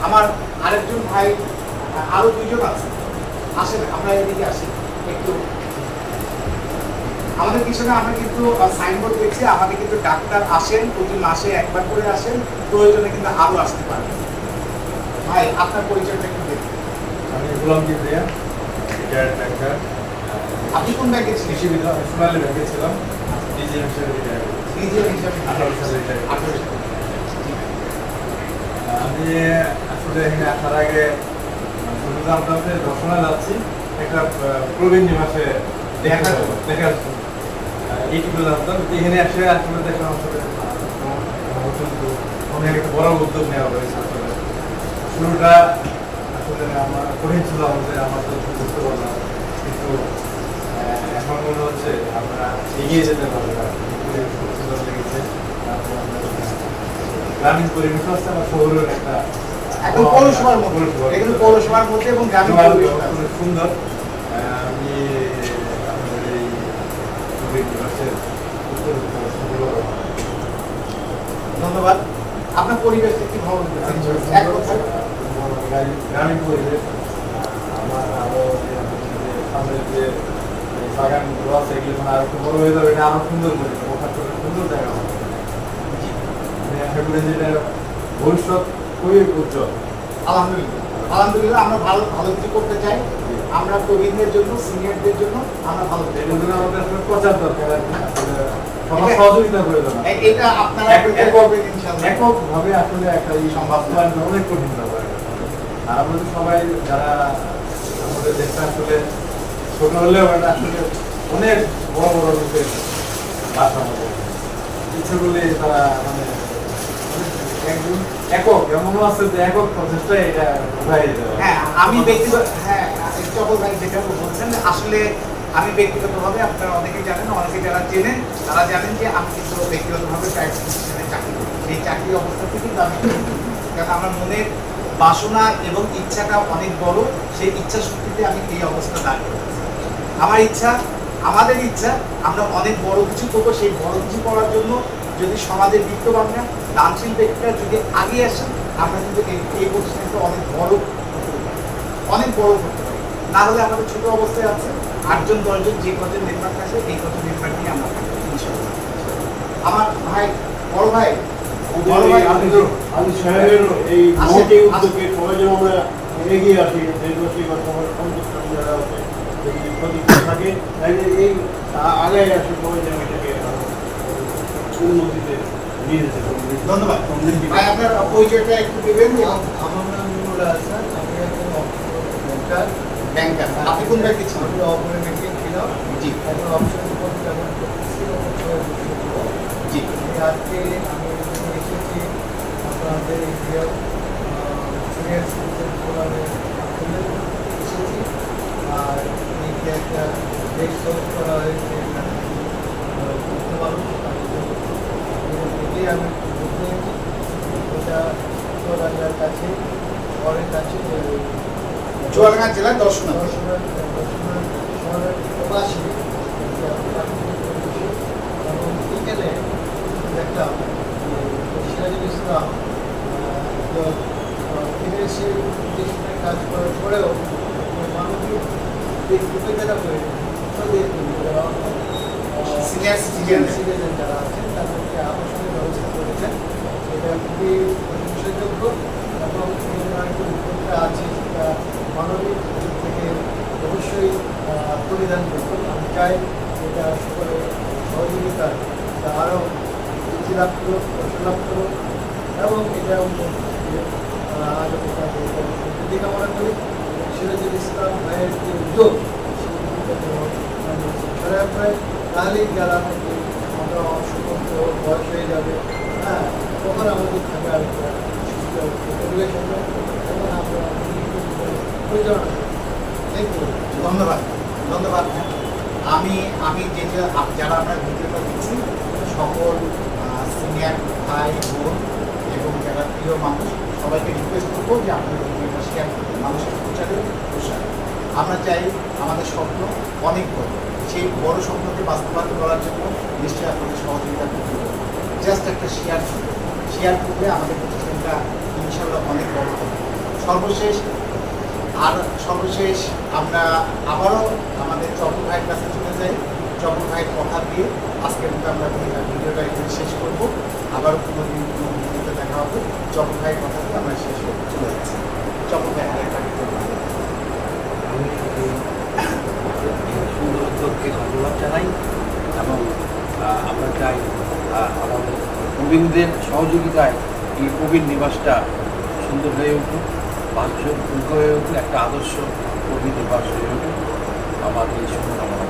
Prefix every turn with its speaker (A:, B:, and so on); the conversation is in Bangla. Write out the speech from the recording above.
A: আমার আরেকজন ভাই, আরো দুইজন আছে, আসেন আমরা এদিকে আসি একটু। আমাদের পিছনে আমরা কিন্তু সাইনবোর্ড দেখছি, আমাদের কিন্তু ডাক্তার আসেন, প্রতি মাসে একবার করে আসেন, প্রয়োজনে কিন্তু আরো আসতে পারেন। ভাই আপনার পরিচয়টা একটু দেখুন।
B: আমি গোলাম কিবরিয়া, রিটায়ার্ড ব্যাংকার।
A: আপনি কোন ব্যাংকে ছিলেন?
B: সোনালী ব্যাংকে ছিলাম, ডিজিএম হিসেবে রিটায়ার্ড।
A: ডিজিএম হিসাবে
B: 18 সালে রিটায়ার্ড।
A: 18 সালে।
B: আমি আসলে এখানে আসার আগে শুধু জানতাম যে দর্শনে যাচ্ছি, একটা প্রবীণ নিবাসে দেখার এইটুকু জানতাম। এখানে এসে আসলে দেখলাম আসলে অনেক একটা বড় উদ্যোগ নেওয়া হয়েছে। আসলে শুরুটা আসলে আমার কঠিন ছিল, আমাদের আমার তো বুঝতে পারলাম, কিন্তু এখন মনে হচ্ছে আমরা এগিয়ে যেতে পারবো। খুব সুন্দর লেগেছে। তারপর গ্রামীণ পরিবেশ আছে, আমার শহরের একটা
A: এখন পৌরসভার মধ্যে, এগুলো পৌরসভার মধ্যে এবং গ্রামীণ পরিবেশ
B: খুব সুন্দর। আমি আমাদের এই প্রবীণ নিবাসের
A: ধন্যবাদ। আপনার পরিবেশটা কি ভালো এক কথায়?
B: গ্রামীণ পরিবেশ। আমার আরো সামনের যে বাগানগুলো আছে এগুলো আরো একটু বড় হয়ে যাবে, এটা আরো সুন্দর করে সুন্দর জায়গা হবে। আমি আশা করি যে এটা ভবিষ্যৎ খুবই উজ্জ্বল।
A: আলহামদুলিল্লাহ, আলহামদুলিল্লাহ। আমরা ভালো ভালো কিছু করতে চাই। আমরা প্রবীণদের জন্য, সিনিয়রদের জন্য আমরা ভালো
B: এর জন্য আমাদের আসলে প্রচার দরকার, আসলে সবার সহযোগিতা প্রয়োজন।
A: এটা আপনারা
B: এককভাবে আসলে একটা এই বাস্তবায়ন অনেক কঠিন ব্যাপার। আর আমাদের সবাই যারা আমাদের দেশটা আসলে ছোট হলেও এটা আসলে অনেক বড় বড় লোকের বাস আমাদের ইচ্ছে করলে তারা মানে একজন একক এমনও আছে যে একক প্রচেষ্টায় এটা উঠাই দেওয়া।
A: হ্যাঁ, আমি ব্যক্তিগত, হ্যাঁ চপল ভাই যেটা বলছেন, আসলে আমি ব্যক্তিগতভাবে, আপনারা অনেকে জানেন, অনেকে যারা চেনেন তারা জানেন যে আমি কিন্তু ব্যক্তিগতভাবে প্রাইভেট প্রতিষ্ঠানে চাকরি করি। সেই চাকরি অবস্থা থেকে কিন্তু আমি, কারণ আমার মনের বাসনা এবং ইচ্ছাটা অনেক বড়, সেই ইচ্ছা শক্তিতে আমি এই অবস্থা দাঁড়িয়ে আছি। আমার ইচ্ছা, আমাদের ইচ্ছা, আমরা অনেক বড় কিছু করবো। সেই বড় কিছু করার জন্য যদি সমাজের বিত্তবানরা, দানশীল ব্যক্তিরা যদি আগে আসেন, আমরা কিন্তু এই প্রতিষ্ঠানটা অনেক বড় করতে পারি। না হলে আমাদের ছোট অবস্থায় আছে 8জন 10জন, যে কজন নেটওয়ার্ক আছে এই কজন নেটওয়ার্ক নিয়ে আমরা থাকবো ইনশাআল্লাহ। আমার ভাই, বড় ভাই
C: আমি সাহেবের এই মহতি উদ্যোগে সবাই যেন আমরা এগিয়ে আসি, দেশবাসী বা সবার সংযুক্ত যারা আছে যদি প্রতিষ্ঠা থাকে তাহলে এই আগে আসে সবাই যেন এটাকে উন্নতিতে নিয়ে যেতে পারি।
A: ধন্যবাদ ভাই, আপনার পরিচয়টা একটু দেবেন।
D: আমার নাম নুরুল হাসান, আমি একজন ব্যাংকার।
A: ব্যাংকার, আপনি কোন ব্যাংকে ছিলেন?
D: আমি অপরে ব্যাংকে ছিলাম,
A: জি
D: এখন অপশন উপর যেমন করতেছি
A: জি।
D: আজকে আমি এখানে এসেছি আপনাদের এই সিনিয়র সিটিজেন ফোরামে এসেছি। আর এই যে একটা দেশ তৈরি করা হয়েছে এখানে মানুষ, এটাই আমি বুঝতে পেরেছি। এটা চুয়াডাঙ্গার কাছে, শহরের কাছে,
A: চুয়াডাঙ্গা জেলার দর্শনা
D: শহরের প্রবাসী এবং এখানে দেখলাম সিরাজুল ইসলাম বিদেশি প্রতিষ্ঠানে কাজ করার পরেও মানবিক দিক বিবেচনা করে
A: সিনিয়র সিটিজেন
D: যারা আছেন তাদেরকে আবাসনের ব্যবস্থা করেছেন। এটা খুবই প্রশংসাযোগ্য এবং আরেকটি উদ্যোগটা আছে সেটা মানবিক দিক থেকে অবশ্যই পরিধান করতে। আমি চাই এটা সকলে সহযোগিতা আরও লাভ করুক, লাভ করুক এবং এটা যদি কামনা করি সিরাজুল ইসলাম ভাইয়ের যে উদ্যোগ প্রায় তাহলেই যারা নাকি আমরা অসুস্থ বয়স হয়ে যাবে, হ্যাঁ তখন আমাদের থাকার পরিবেশ হবে এবং আমরা পরিচালনা করব। Thank you.
A: ধন্যবাদ, ধন্যবাদ। আমি আমি যেটা যারা আমরা ভিডিওটা দিচ্ছি সকল সিনিয়র ভাই বোন এবং যারা প্রিয় মানুষ সবাইকে রিকোয়েস্ট করবো যে আপনাদের ভিডিওটা শেয়ার করতে, মানুষের প্রচারের প্রসার। আমরা চাই আমাদের স্বপ্ন অনেক বড়, সেই বড় স্বপ্নকে বাস্তবায়ন করার জন্য নিশ্চয়ই আপনাদের সহযোগিতা করতে হবে। জাস্ট একটা শেয়ার করলে আমাদের প্রতিষ্ঠানটা ইনশাল্লাহ অনেক বড় হবে। সর্বশেষ আমরা আবারও আমাদের চপল ভাইয়ের কাছে চলে যাই। চপল ভাইয়ের কথা দিয়ে আজকের মতো আমরা ভিডিওটা এখানে শেষ করবো। আবারও কোনো দিন কোনো ভিডিওতে দেখা হবে। চপল ভাইয়ের কথা দিয়ে আমরা শেষ করতে চলে যাচ্ছি। চপল ভাই আরেকটা ভিডিও
E: আমি এই সুন্দর উদ্যোগকে ধন্যবাদ জানাই এবং আমরা চাই আমাদের প্রবীণদের সহযোগিতায় এই প্রবীণ নিবাসটা সুন্দর হয়ে উঠুক, বাঞ্ছযোগ্য হয়ে উঠুক, একটা আদর্শ প্রবীণ নিবাস হয়ে উঠুক। আমার এই শুভকামনা।